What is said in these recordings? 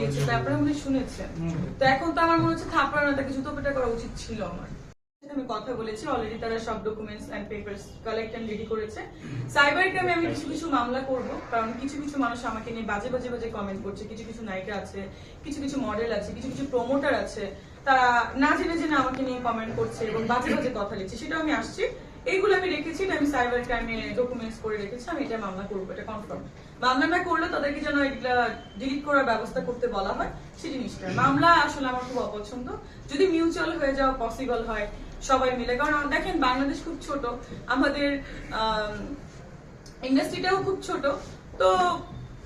দিয়েছে, তারপরে উনি শুনেছেন। তো এখন তো আমার মনে হচ্ছে থাপড়ানো তাকে জুতো পেটা করা উচিত ছিল আমার। আমি কথা বলেছি, অলরেডি তারা সব documents and papers collect and ready করেছে। সাইবার ক্রাইমে আমি কিছু মামলা করব, কারণ কিছু মানুষ আমাকে নিয়ে বাজে কমেন্ট করছে। কিছু নায়িকা আছে, কিছু মডেল আছে, কিছু প্রমোটার আছে, তারা না জেনে আমাকে নিয়ে কমেন্ট করছে এবং বাজে কথা লিখছে। সেটা আমি আসছি, এইগুলো আমি রেখেছি, আমি সাইবার ক্রাইমে ডকুমেন্টস করে রেখেছি। আমি এটা মামলা করবো, এটা কনফার্ম। মামলা না করলে তাদেরকে যেন এগুলা ডিলিট করার ব্যবস্থা করতে বলা হয়, সেই জিনিসটা। মামলা আসলে আমার খুব অপছন্দ। যদি মিউচুয়াল হয়ে যাওয়া পসিবল হয় সবাই মিলে, কারণ দেখেন বাংলাদেশ খুব ছোট, আমাদের ইন্ডাস্ট্রিটাও খুব ছোট, তো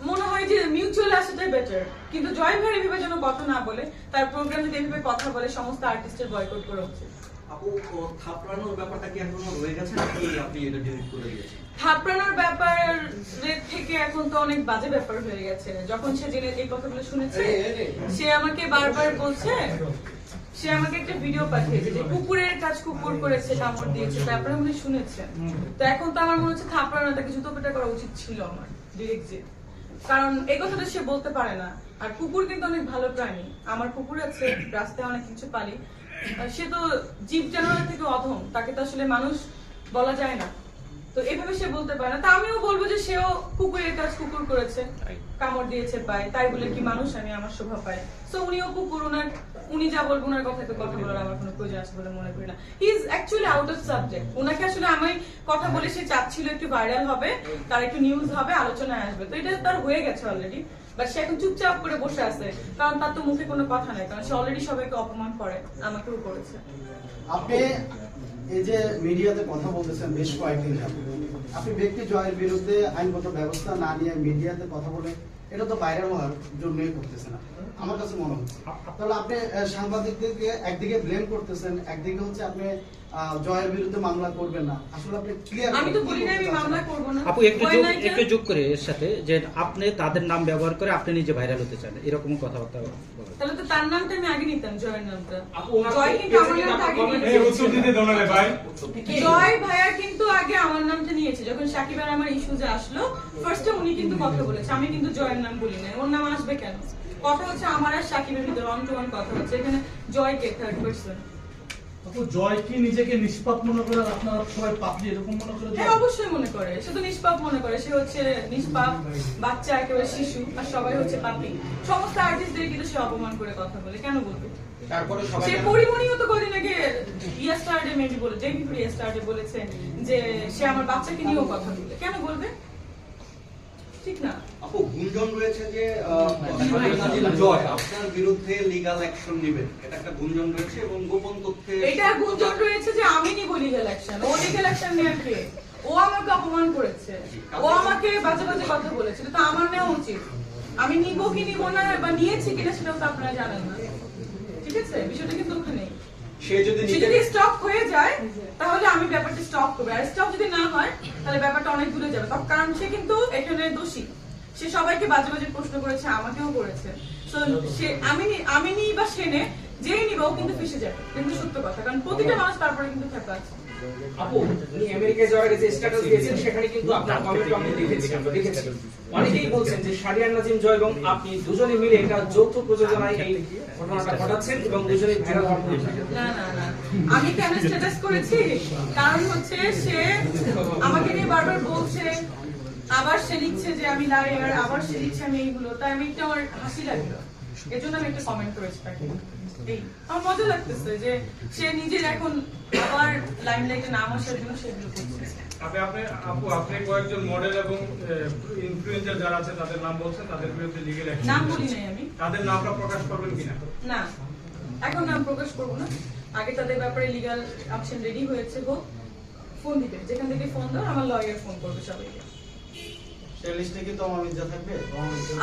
মনে হয় যে মিউচুয়াল আসাটাই বেটার। কিন্তু জয় ভাই এভাবে যেন কথা না বলে, তার প্রোগ্রাম যদি এভাবে কথা বলে সমস্ত আর্টিস্টের বয়কট করা উচিত। আপু, থাপড়ানোর ব্যাপারটা কি এখনো রয়ে গেছে নাকি আপনি এটা ডিলিট করে দিয়েছেন? থাপড়ানোর ব্যাপারের থেকে এখন তো অনেক বাজে ব্যাপার হয়ে গেছে। যখন সে জেনে এই কথাগুলো শুনেছে, সে আমাকে বারবার বলছে, সে আমাকে একটা ভিডিও পাঠিয়েছে যে কুকুরের কাজ কুকুর করেছে, কামড় দিয়েছে, তারপরে উনি শুনেছেন। তো এখন তো আমার মনে হচ্ছে থাপড়ানো তাকে জুতো পেটা করা উচিত ছিল আমার, ডিরেক্ট যে, কারণ এই কথাটা সে বলতে পারে না। আর কুকুর কিন্তু অনেক ভালো প্রাণী, আমার কুকুর আছে, রাস্তায় অনেক কিছু পালি। সে তো জীব জানোয়ার থেকে অধম, তাকে তো আসলে মানুষ বলা যায় না। তো এভাবে সে বলতে পারে না। তা আমিও বলবো যে সেও কুকুরের কাজ কুকুর করেছে, কামড় দিয়েছে পায়, তাই বলে কি মানুষ আমি আমার শোভা পাই? সো উনিও কুকুর, উনি যা বলবো ওনার কথাতে কথা বলার আমার কোনো প্রয়োজন আছে বলে মনে করি না। He is actually out of subject. ওনাকে আসলে আমি কথা বলে সে চাচ্ছিল একটু ভাইরাল হবে, তার একটু নিউজ হবে, আলোচনায় আসবে। তো এটা তার হয়ে গেছে অলরেডি, বাট সে এখন চুপচাপ করে বসে আছে, কারণ তার তো মুখে কোনো কথা নাই, কারণ সে অলরেডি সবাইকে অপমান করে, আমাকেও করেছে। আপনি এই যে মিডিয়াতে কথা বলতেছেন বেশ কয়েকদিন যাবত, আপনি ব্যক্তি জয়ের বিরুদ্ধে আইনগত ব্যবস্থা না নিয়ে মিডিয়াতে কথা বলে এটা তো ভাইরাল হওয়ার জন্যই করতেছেন আমার কাছে মনে হচ্ছে। তাহলে আপনি সাংবাদিকদেরকে একদিকে ব্লেম করতেছেন, একদিকে হচ্ছে আপনি জয়ের বিরুদ্ধে মামলা করবেন না। আসলে আপনি ক্লিয়ার, আমি তো বলি না আমি মামলা করব না। আপু একটু যোগ করে এর সাথে যে আপনি তাদের নাম ব্যবহার করে আপনি নিজে ভাইরাল হতে চান, এরকম কথাবার্তা বলেন। তাহলে তো তার নামটা আমি আগে নিতাম, জয়ের নামটা। জয় কিন্তু আমার নামটা আগে নিয়েছে। জয় ভাইয়া কিন্তু আগে আমার নামটা নিয়েছে। যখন সাকিব আর আমার ইস্যুজে আসলো, ফার্স্টে উনি কিন্তু কথা বলেছে, আমি কিন্তু জয়ের নাম বলি না। ওর নাম আসবে কেন? কথা হচ্ছে আমার আর সাকিবের ভিতরে ওয়ান টু ওয়ান কথা হচ্ছে, এখানে জয় কে থার্ড পারসন। আপু, জয় কি নিজেকে নিষ্পাপ মনে করে, আপনারা সবাই পাপড়ি এরকম মনে করে? হ্যাঁ, অবশ্যই মনে করে। সে তো নিষ্পাপ মনে করে, সে হচ্ছে নিষ্পাপ বাচ্চা, একেবারে শিশু, আর সবাই হচ্ছে পাপি। সমস্ত আর্টিস্টদের কিন্তু সে অপমান করে কথা বলে, কেন বলবে? তারপরে সবাই সে পরিমণিও তো কদিন আগে ইয়াস্টারডে মেবি বলে, ডে বিফোর ইয়াস্টারডে বলেছে যে সে আমার বাচ্চাকে নিয়েও কথা বলে, কেন বলবে? ঠিক না। আপু, গুঞ্জন রয়েছে যে জয় আপনার বিরুদ্ধে লিগ্যাল অ্যাকশন নেবেন, এটা একটা গুঞ্জন রয়েছে এবং গোপন তথ্যে এটা গুঞ্জন রয়েছে যে আমি নিব লিগ্যাল অ্যাকশন। ও লিগ্যাল অ্যাকশন নেয়ার কে? ও আমাকে অপমান করেছে, ও আমাকে বাজে কথা বলেছে, তো আমার নেওয়া উচিত। আমি নিব কি নিব না বা নিয়েছি কিনা সেটাও তো আপনারা জানেন না, ঠিক আছে? বিষয়টা কিন্তু ওখানেই। সে যদি স্টপ হয়ে যায় তাহলে আমি ব্যাপারটা স্টপ করবো, আর স্টপ যদি না হয় তাহলে ব্যাপারটা অনেক দূরে যাবে। কারণ সে কিন্তু এখানে দোষী, সে সবাইকে বাজে প্রশ্ন করেছে, আমাকেও করেছে। তো সে আমি নিই বা সে নে, যেই নিব ও কিন্তু ফেসে যাবে, কিন্তু সত্য কথা, কারণ প্রতিটা মানুষ তারপরে কিন্তু থাকা আছে। আপু, আপনি আমেরিকায় যাওয়ার যে স্ট্যাটাস দিয়েছেন সেখানে কিন্তু আপনার কমেন্ট আমি দেখেছি। অনেকেই বলছেন যে শাহরিয়ার নাজিম জয় এবং আপনি দুজনে মিলে এটা যৌথ প্রযোজনায় এই ঘটনাটা ঘটাচ্ছেন এবং দুজনেই ভাইরাল হওয়ার। না না না, আমি কেন স্ট্যাটাস করেছি? কারণ হচ্ছে সে আমাকে নিয়ে বারবার বলছে, আবার সে লিখছে যে আমি লায়ার, আবার সে লিখছে আমি এইগুলো, তাই আমি একটু আমার হাসি লাগলো, এজন্য আমি একটা কমেন্ট করেছি তাকে। এই আমার মজা লাগতেছে যে সে নিজের এখন আবার লাইমলাইটে নাম আসার জন্য সেগুলো করছে। আপনি কয়েকজন মডেল এবং ইনফ্লুয়েন্সার যারা আছে তাদের নাম বলছেন, তাদের বিরুদ্ধে লিগ্যাল অ্যাকশন নাম বলি নাই আমি। তাদের নামটা প্রকাশ করবেন কিনা? না, এখন নাম প্রকাশ করব না। আগে তাদের ব্যাপারে লিগ্যাল অ্যাকশন রেডি হয়েছে, হোক। ফোন দিবে, যেখান থেকে ফোন দাও আমার লয়ার ফোন করবে সবাইকে।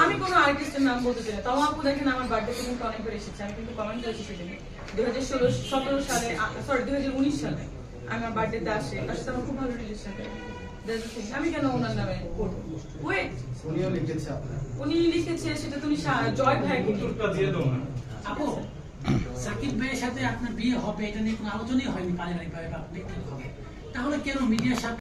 আমি কোনো আর্টিস্টের নাম বলতে চাই না। তাও আপু দেখেন আমার বার্থডে কিন্তু অনেকবার এসেছে, আমি কিন্তু কমেন্ট করেছি সেদিনে 2017 সালে, সরি 2019 সালে আমার বার্থডেতে আসে, তার সাথে আমার খুব ভালো রিলেশন। আমি কেন ওনার নামে করবো? ওয়েট, উনি লিখেছে সেটা তুমি জয় ভাইকে দিয়ে দাও না। আপু, সাকিব ভাইয়ের সাথে আপনার বিয়ে হবে এটা নিয়ে কোনো আলোচনাই হয়নি পারিবারিক ভাবে বা ব্যক্তিগত ভাবে, তাহলে কেন মিডিয়ার সাথে